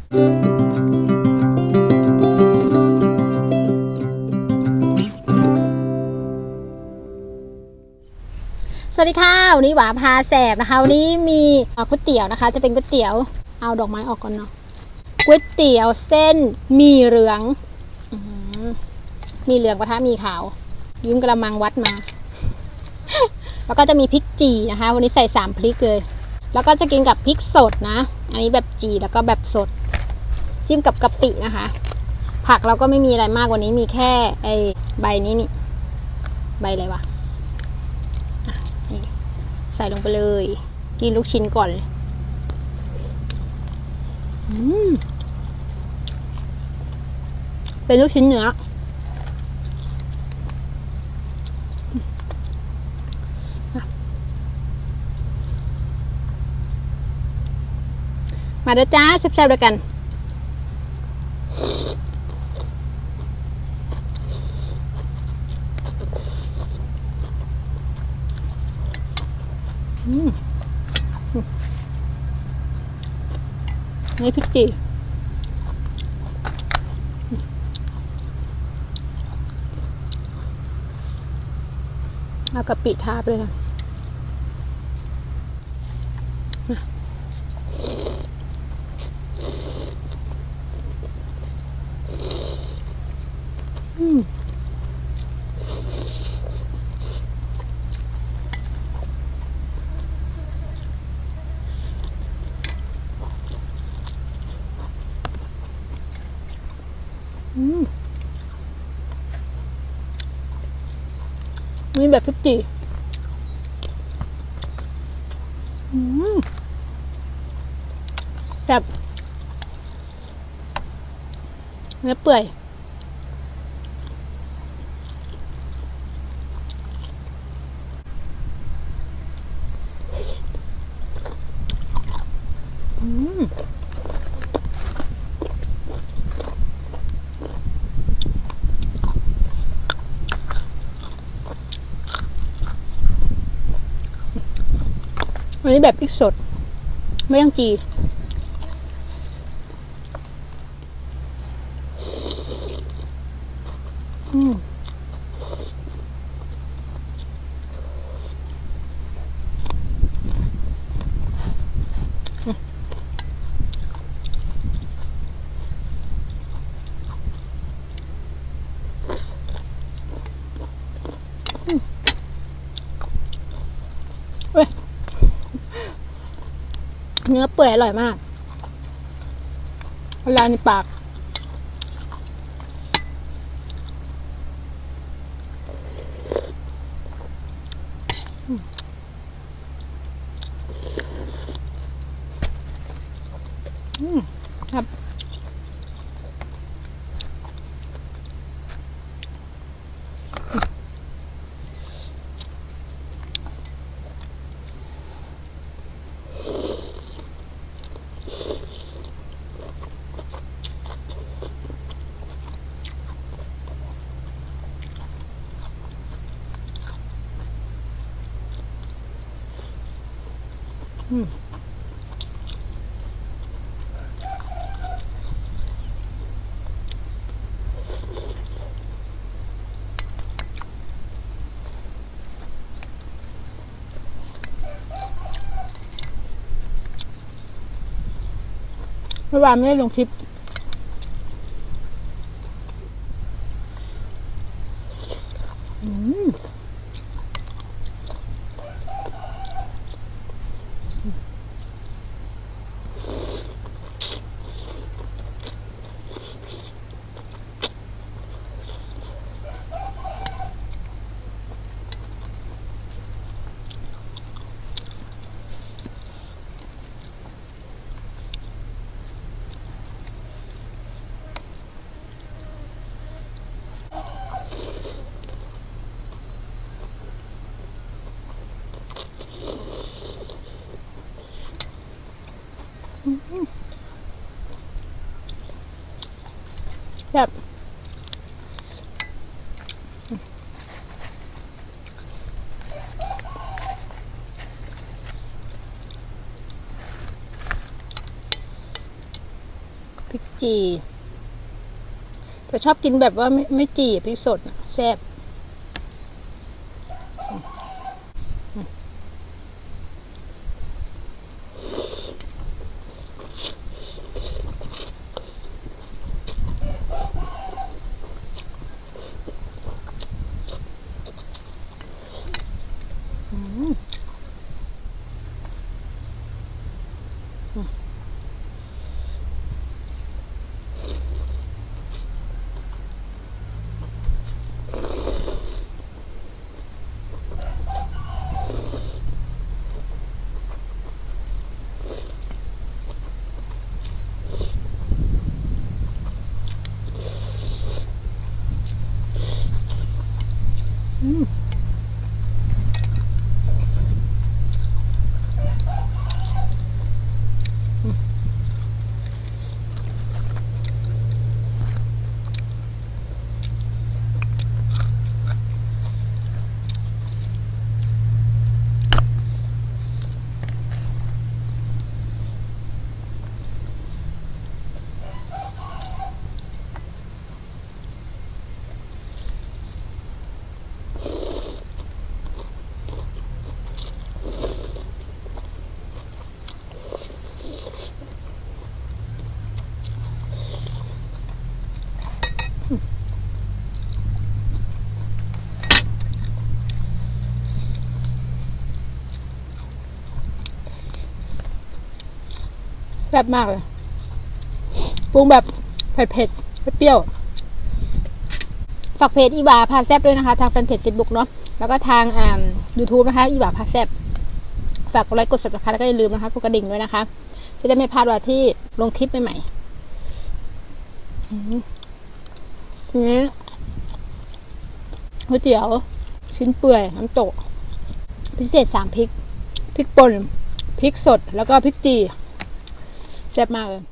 สวัสดีค่ะวันนี้หวาพาแสบนะคะวันนี้มีก๋วยเตี๋ยวนะคะจะเป็นก๋วยเตี๋ยวเอาดอกไม้ออกก่อนเนาะก๋วยเตี๋ยวเส้นหมี่เหลืองมีเหลืองปะทะมีขาวยืมกระมังวัดมา แล้วก็จะมีพริกจีนะคะวันนี้ใส่3พริกเลยแล้วก็จะกินกับพริกสดนะอันนี้แบบจีแล้วก็แบบสดจิ้มกับกะปินะคะผักเราก็ไม่มีอะไรมากกว่านี้มีแค่ไอ้ใบนี้นี่ใบอะไรวะใส่ลงไปเลยกินลูกชิ้นก่อนเลยเป็นลูกชิ้นเนื้อมาเด้อจ้าแซ่บๆด้วยกันนี่พริกจีเอากะปิทาไปเลยค่ะมีแบบพริกจีแบบเนื้อเปื่อยอันนี้แบบพริกสดไม่ต้องจีเนื้อเปื่อยอร่อยมากละลายในปากครับเมื่อวานไม่ได้ลงคลิปแบบ พริกจีแต่ชอบกินแบบว่าไม่จีพริกสดแซ่บแซ่บมากเลยปรุงแบบเผ็ดเปรี้ยวฝากเพจอีหวาพาแซ่บด้วยนะคะทางแฟนเพจ Facebook เนาะแล้วก็ทางYouTube นะคะอีหวาพาแซ่บฝากกดไลค์กด Subscribe แล้วก็อย่าลืมนะคะกดกระดิ่งด้วยนะคะจะได้ไม่พลาดว่าที่ลงคลิปใหม่ๆนี่ก๋วยเตี๋ยวชิ้นเปื่อยน้ำตกพิเศษ3พริกป่นพริกสดแล้วก็พริกจีแซ่บมากเลย